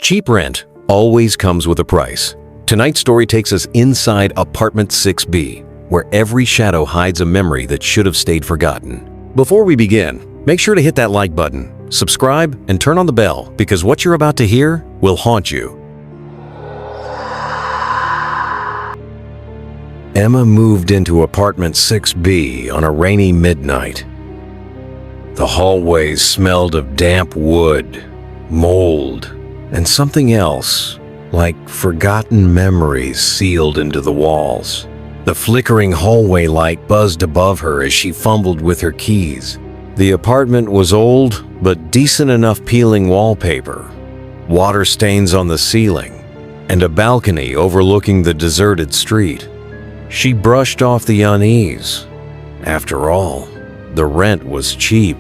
Cheap rent always comes with a price. Tonight's story takes us inside apartment 6B, where every shadow hides a memory that should have stayed forgotten. Before we begin, make sure to hit that like button, subscribe, and turn on the bell, because what you're about to hear will haunt you. Emma moved into apartment 6B on a rainy midnight. The hallways smelled of damp wood, mold, and something else, like forgotten memories sealed into the walls. The flickering hallway light buzzed above her as she fumbled with her keys. The apartment was old, but decent enough peeling wallpaper, water stains on the ceiling, and a balcony overlooking the deserted street. She brushed off the unease. After all, the rent was cheap.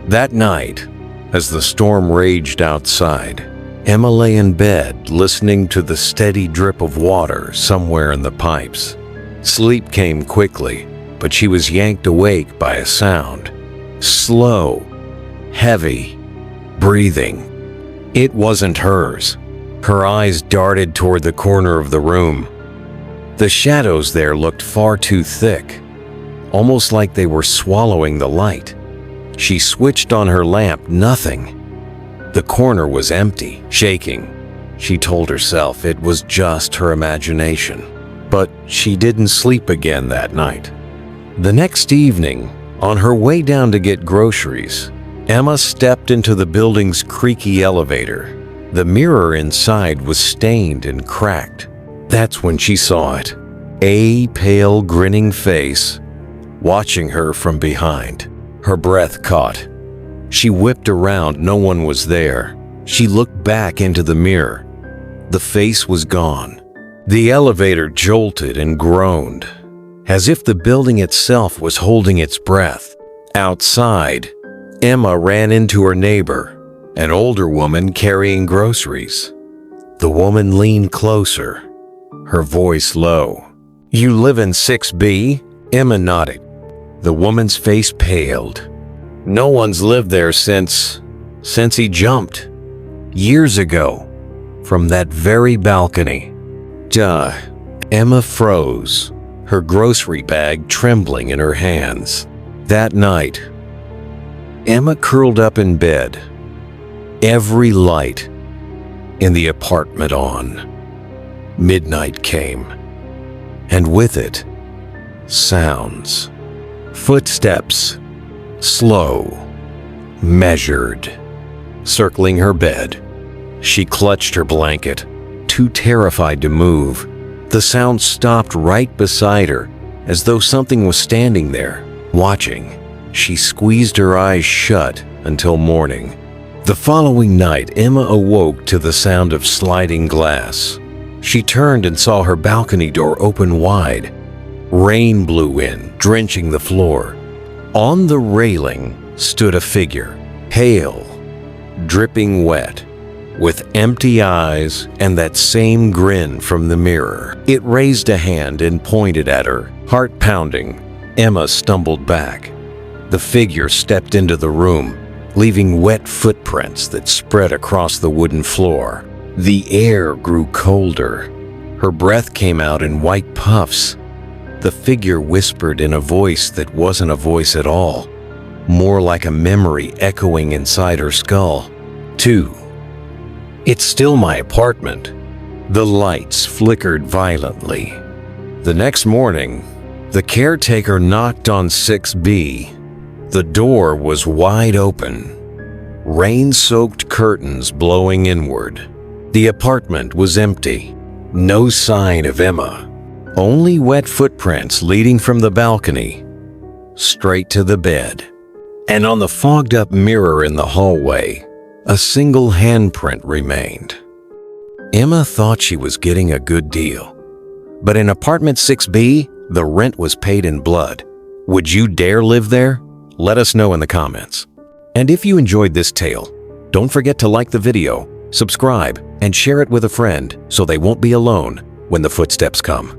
That night, as the storm raged outside, Emma lay in bed listening to the steady drip of water somewhere in the pipes. Sleep came quickly, but she was yanked awake by a sound. Slow, heavy, breathing. It wasn't hers. Her eyes darted toward the corner of the room. The shadows there looked far too thick, almost like they were swallowing the light. She switched on her lamp, nothing. The corner was empty, shaking. She told herself it was just her imagination. But she didn't sleep again that night. The next evening, on her way down to get groceries, Emma stepped into the building's creaky elevator. The mirror inside was stained and cracked. That's when she saw it. A pale, grinning face watching her from behind. Her breath caught. She whipped around, no one was there. She looked back into the mirror. The face was gone. The elevator jolted and groaned, as if the building itself was holding its breath. Outside, Emma ran into her neighbor, an older woman carrying groceries. The woman leaned closer, her voice low. "You live in 6B?" Emma nodded. The woman's face paled. "No one's lived there since he jumped. Years ago. From that very balcony." Duh. Emma froze, her grocery bag trembling in her hands. That night, Emma curled up in bed, every light in the apartment on. Midnight came, and with it, sounds. Footsteps, slow, measured, circling her bed. She clutched her blanket, too terrified to move. The sound stopped right beside her, as though something was standing there, watching. She squeezed her eyes shut until morning. The following night, Emma awoke to the sound of sliding glass. She turned and saw her balcony door open wide. Rain blew in, drenching the floor. On the railing stood a figure, pale, dripping wet, with empty eyes and that same grin from the mirror. It raised a hand and pointed at her, heart pounding. Emma stumbled back. The figure stepped into the room, leaving wet footprints that spread across the wooden floor. The air grew colder. Her breath came out in white puffs. The figure whispered in a voice that wasn't a voice at all, more like a memory echoing inside her skull. "2. It's still my apartment." The lights flickered violently. The next morning, the caretaker knocked on 6B. The door was wide open, rain-soaked curtains blowing inward. The apartment was empty. No sign of Emma. Only wet footprints leading from the balcony straight to the bed. And on the fogged-up mirror in the hallway, a single handprint remained. Emma thought she was getting a good deal. But in apartment 6B, the rent was paid in blood. Would you dare live there? Let us know in the comments. And if you enjoyed this tale, don't forget to like the video, subscribe, and share it with a friend so they won't be alone when the footsteps come.